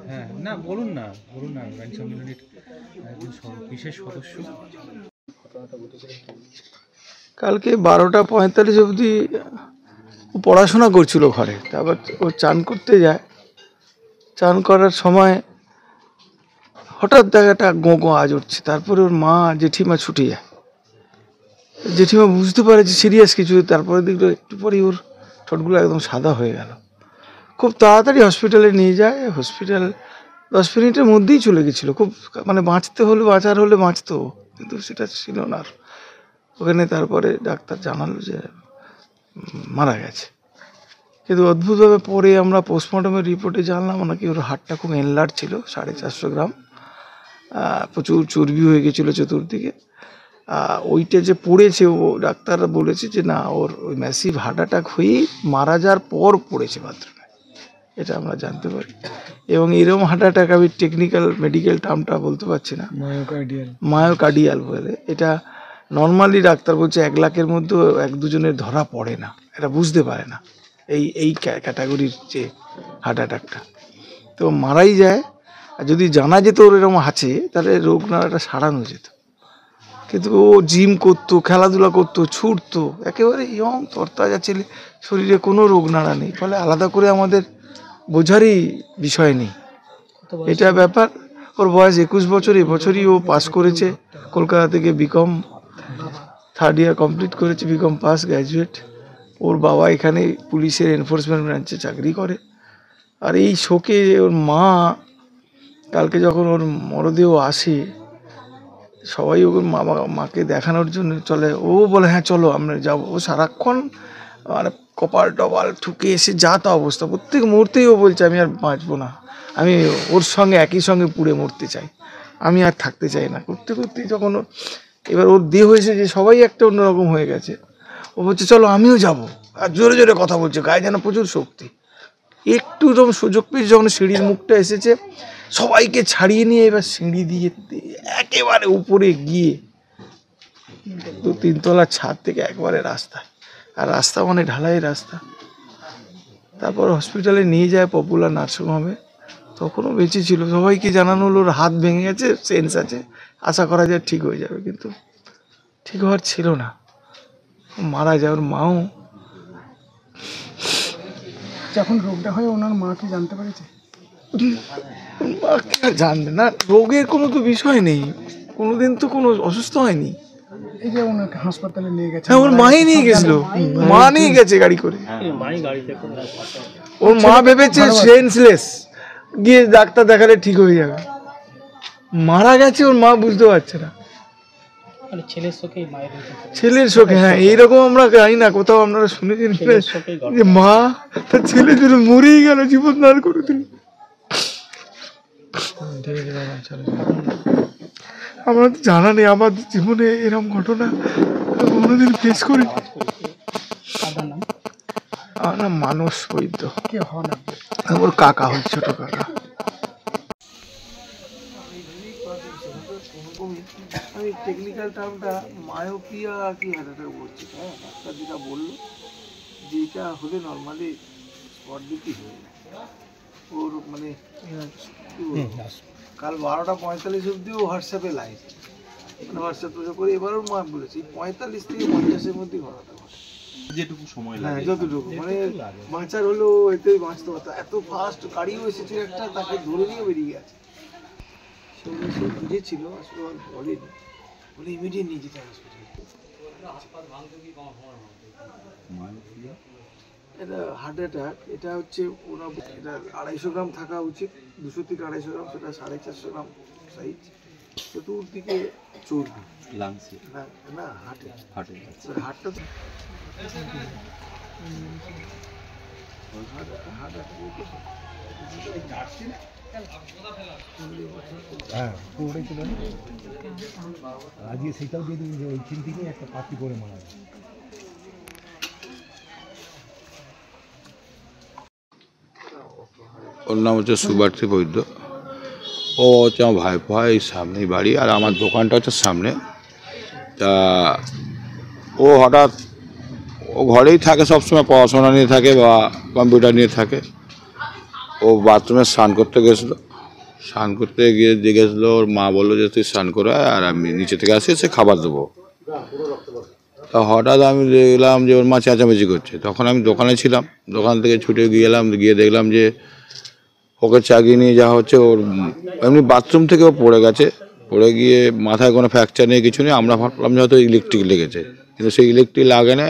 হ্যাঁ, না বলুন না আইন সম্মেলনের একজন বিশেষ সদস্য। কালকে 12টা 45 অবধি পড়াশোনা করছিল ঘরে, তারপর ও চান করতে যায়। চান করার সময় হঠাৎ দেখা একটা গো গো আওয়াজ উঠছে। তারপরে ওর মা জেঠিমা ছুটে যায়। জেঠিমা বুঝতে পারে যে সিরিয়াস কিছু। তারপরে দেখলো একটু পরেই ওর ঠোঁটগুলো একদম সাদা হয়ে গেল। খুব তাড়াতাড়ি হসপিটালে নিয়ে যায়। হসপিটাল 10 মিনিটের মধ্যেই চলে গেছিলো। খুব মানে বাঁচার হলে বাঁচতো, কিন্তু সেটা ছিল না। ওখানে তারপরে ডাক্তার জানালো যে মারা গেছে। কিন্তু অদ্ভুতভাবে পরে আমরা পোস্টমর্টমের রিপোর্টে জানলাম নাকি ওর হাড়টা খুব এনলার্জ ছিল, 450 গ্রাম, প্রচুর চর্বি হয়ে গেছিলো চতুর্দিকে। ওইটা যে পড়েছে, ও ডাক্তাররা বলেছে যে না, ওর ওই ম্যাসিভ হার্ট অ্যাটাক হয়েই মারা যাওয়ার পর পড়েছে বাথরুমে, এটা আমরা জানতে পারি। এবং এরকম হার্ট অ্যাটাক আমি টেকনিক্যাল মেডিকেল টার্মটা বলতে পারছি না, মায়োকার্ডিয়াল বলে। এটা নর্মালি ডাক্তার বলছে 1 লাখের মধ্যে 1-2 জনের ধরা পড়ে না, এটা বুঝতে পারে না এই ক্যাটাগরির যে হার্ট অ্যাটাকটা। তো মারাই যায়। আর যদি জানা যেত ওর এরকম আছে, তাহলে রোগ নাড়াটা সারানো যেত। কিন্তু ও জিম করতো, খেলাধুলা করতো, ছুটতো, একেবারে ইয়ং তরতাজা ছেলে, শরীরে কোনো রোগ নাড়া নেই। ফলে আলাদা করে আমাদের বোঝারই বিষয় নেই, এটা ব্যাপার। ওর বয়স 21 বছর। এবছরই ও পাস করেছে কলকাতা থেকে, বিকম 3rd ইয়ার কমপ্লিট করেছে, বিকম পাস, গ্র্যাজুয়েট। ওর বাবা এখানে পুলিশের এনফোর্সমেন্ট ব্রাঞ্চে চাকরি করে। আর এই শোকে ওর মা, কালকে যখন ওর মরদেহ আসে, সবাই ওর মাকে দেখানোর জন্য চলে। ও বলে হ্যাঁ চলো আমরা যাবো। ও সারাক্ষণ মানে কপাল টপাল ঠুকে এসে যা তা অবস্থা। প্রত্যেক মুহূর্তেই ও বলছে আমি আর বাঁচবো না, আমি ওর সঙ্গে একই সঙ্গে পুড়ে মরতে চাই, আমি আর থাকতে চাই না। করতে করতেই যখন এবার ওর দেহ হয়েছে যে সবাই একটা অন্যরকম হয়ে গেছে, ও বলছে চলো আমিও যাব। আর জোরে জোরে কথা বলছে, গায়ে যেন প্রচুর শক্তি। একটু যখন সুযোগ পেয়েছে, যখন সিঁড়ির মুখটা এসেছে, সবাইকে ছাড়িয়ে নিয়ে এবার সিঁড়ি দিয়ে একেবারে উপরে গিয়ে 2-3 তলার ছাদ থেকে একবারে রাস্তায়। আর রাস্তা মানে ঢালাই রাস্তা। তারপর হসপিটালে নিয়ে যায় পপুলার নার্সিংহোমে। তখনও বেঁচে ছিল। সবাইকে জানানো হলো ওর হাত ভেঙে গেছে, সেন্স আছে, আশা করা যায় ঠিক হয়ে যাবে, কিন্তু ঠিক হওয়ার ছিল না, মারা যায়। ওর মাও যখন রোগটা হয় ওনার মা কি জানতে পেরেছে? জানবে না, রোগের কোনো তো বিষয় নেই, কোনোদিন তো কোনো অসুস্থ হয়নি। এই যে ওনাকে হাসপাতালে নিয়ে গেছে, হ্যাঁ ওর মাই নিয়ে গেছিল, মা নিয়ে গেছে গাড়ি করে। ওর মা ভেবেছে সেন্সলেস, গিয়ে ডাক্তার দেখালে ঠিক হয়ে যাবে। মারা গেছে, ওর মা বুঝতে পারছে না। ছেলের শোকে, হ্যাঁ এইরকম আমরা জানি না কোথাও আপনারা শুনেছেন যে মা তার ছেলের জন্য মরেই গেল, জীবন দান করে দিল। আমার তো জানা নেই, আমার জীবনে এরকম ঘটনা কোনোদিন ফেস করি। আমার নাম মানস বৈদ্য। কে হন আপনি? ওর কাকা হয়, ছোট কাকা। আমি টেকনিক্যাল টার্মটা মায়োপিয়া কি হার্ট বলছি, হ্যাঁ ডাক্তার যেটা বললো যে এটা হলে নর্মালি স্পট ডিউটি হয়ে যায় ওর। মানে কাল 12টা 45 অব্দি ও হোয়াটসঅ্যাপে লাইভ, মানে হোয়াটসঅ্যাপ করে। এবার ওর মা বলেছে 45 থেকে 50-এর মধ্যে ঘটাতে ঘটে, যেটুকু সময় লাগে, যতটুকু মানে বাঁচার হলো এতেই বাঁচতে পারতো। এত ফাস্ট গাড়িও এসেছে একটা, তাকে ধরে নিয়ে বেরিয়ে গেছে। সে বুঝেছিল, আসলে বলেনি, বলে ইমিডিয়েট নিয়ে যেতে হসপিটালে। এটা হার্ট অ্যাটাক, এটা হচ্ছে ওরা, এটা 250 গ্রাম থাকা উচিত, 200 থেকে 250 গ্রাম, সেটা 450 গ্রাম সাইজ। চতুর্দিকে চর্বি, লাংসে না হার্টে, হার্টটা হ্যাঁ পুরোটাই ছিল। আজকে সেটাও দিয়ে দিন যে ওই চিন্তিকে একটা পার্টি করে মারা যায়। ওর নাম হচ্ছে সুভাষী বৈদ্য। ও হচ্ছে আমার ভাইপো হয়, এই সামনেই বাড়ি, আর আমার দোকানটা হচ্ছে সামনে। তা ও হঠাৎ ও ঘরেই থাকে, সবসময় পড়াশোনা নিয়ে থাকে বা কম্পিউটার নিয়ে থাকে। ও বাথরুমে স্নান করতে গেছিলো, স্নান করতে গিয়ে গেছিলো, ওর মা বললো যে তুই স্নান করে আয়, আর আমি নিচে থেকে আসি, সে খাবার দেবো। তা হঠাৎ আমি দেখলাম যে ওর মা চেঁচামেচি করছে। তখন আমি দোকানে ছিলাম, দোকান থেকে ছুটে গেলাম, গিয়ে দেখলাম যে ওকে চাগিয়ে নিয়ে যাওয়া হচ্ছে। ওর এমনি বাথরুম থেকে ও পড়ে গেছে, পড়ে গিয়ে মাথায় কোনো ফ্র্যাকচার নেই, কিছু নেই। আমরা ভাবলাম যে হয়তো ইলেকট্রিক লেগেছে, কিন্তু সেই ইলেকট্রিক লাগে না।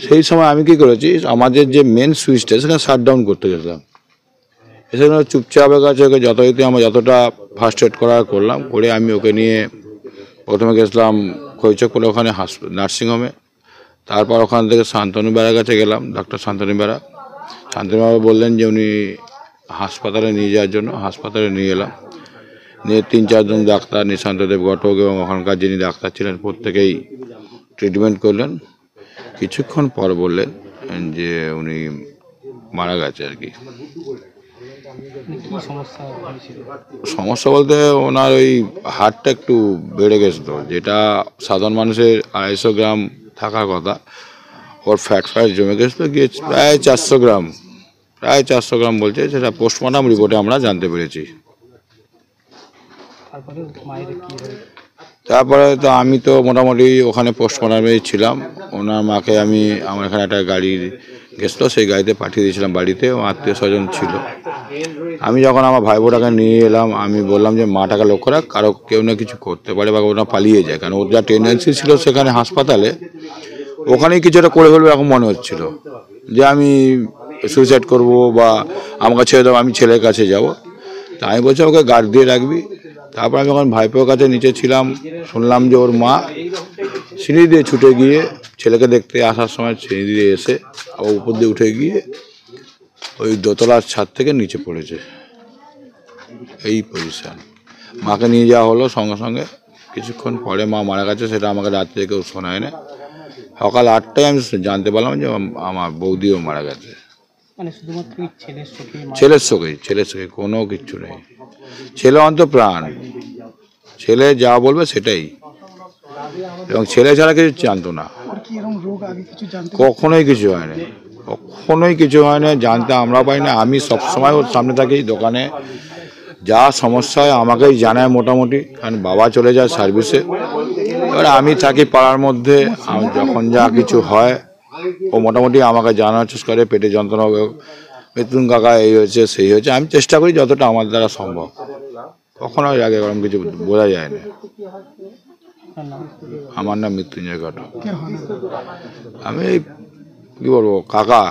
সেই সময় আমি কি করেছি, আমাদের যে মেন সুইচটা সেখানে শাট ডাউন করতে গেছিলাম। এখানে চুপচাপ গেছে, ওকে যথারীতি আমরা যতটা ফার্স্ট এড করার করলাম, করে আমি ওকে নিয়ে প্রথমে গেছিলাম খৈচকপুরে, ওখানে নার্সিংহোমে। তারপর ওখান থেকে শান্তনু বেড়ার কাছে গেলাম, ডক্টর শান্তনু বেড়া। শান্তনু বেড়া বললেন যে উনি হাসপাতালে নিয়ে যাওয়ার জন্য। হাসপাতালে নিয়ে এলাম, নিয়ে 3-4 জন ডাক্তার, নিশান্তদেব ঘটক এবং ওখানকার যিনি ডাক্তার ছিলেন প্রত্যেকেই ট্রিটমেন্ট করলেন। কিছুক্ষণ পর বললেন যে উনি মারা গেছে আর কি। সমস্যা বলতে ওনার ওই হার্টটা একটু বেড়ে গেছিলো, যেটা সাধারণ মানুষের 250 গ্রাম থাকার কথা, ওর ফ্যাট জমে গেছিলো, গিয়ে প্রায় 400 গ্রাম, প্রায় 400 গ্রাম বলছে, সেটা পোস্টমর্টম রিপোর্টে আমরা জানতে পেরেছি। তারপরে তো আমি তো মোটামুটি ওখানে পোস্টমর্টমেই ছিলাম। ওনার মাকে আমি, আমার এখানে একটা গাড়ি গেছিলো, সেই গাড়িতে পাঠিয়ে দিয়েছিলাম বাড়িতে, ও আত্মীয় স্বজন ছিল। আমি যখন আমার ভাই বোটাকে নিয়ে এলাম, আমি বললাম যে মাটাকে লক্ষ্য রাখ, কারো কেউ না কিছু করতে পারে বা ওরা পালিয়ে যায়, কারণ ওর যা টেন্ডেন্সি ছিল সেখানে হাসপাতালে, ওখানেই কিছুটা করে ফেলবে এরকম মনে হচ্ছিল, যে আমি সুইসাইড করব বা আমাকে ছেড়ে দেবো, আমি ছেলের কাছে যাব। তা আমি বলছি ওকে গার্ড দিয়ে রাখবি। তারপর আমি যখন ভাইপোর কাছে নিচে ছিলাম, শুনলাম যে ওর মা সিঁড়ি দিয়ে ছুটে গিয়ে ছেলেকে দেখতে আসার সময় সিঁড়ি দিয়ে এসে ও উপর দিয়ে উঠে গিয়ে ওই দোতলার ছাদ থেকে নিচে পড়েছে, এই পজিশন। মাকে নিয়ে যাওয়া হলো সঙ্গে সঙ্গে, কিছুক্ষণ পরে মা মারা গেছে, সেটা আমাকে রাত্রে কেউ শোনায় না। সকাল 8টায় আমি জানতে পারলাম যে আমার বৌদিও মারা গেছে। ছেলের শোকে কোনো কিচ্ছু নেই। ছেলে অন্তঃপ্রাণ, ছেলে যা বলবে সেটাই, এবং ছেলে ছাড়া কিছু জানতো না। কখনোই কিছু হয় না, কখনোই কিছু হয় না, জানতে আমরা পাই না। আমি সবসময় ওর সামনে থাকি দোকানে, যা সমস্যা হয় আমাকেই জানায় মোটামুটি, কারণ বাবা চলে যায় সার্ভিসে। এবার আমি থাকি পাড়ার মধ্যে, যখন যা কিছু হয় ও মোটামুটি আমাকে জানার চেষ্টা করে। পেটে যন্ত্রণা হবে, মৃত্যুন কাকা এই হয়েছে সেই হয়েছে, আমি চেষ্টা করি যতটা আমার দ্বারা সম্ভব। কখনো আগে এরকম কিছু বোঝা যায় না। আমার নাম মৃত্যুঞ্জয় ঘটক। আমি কি বলবো, কাকা।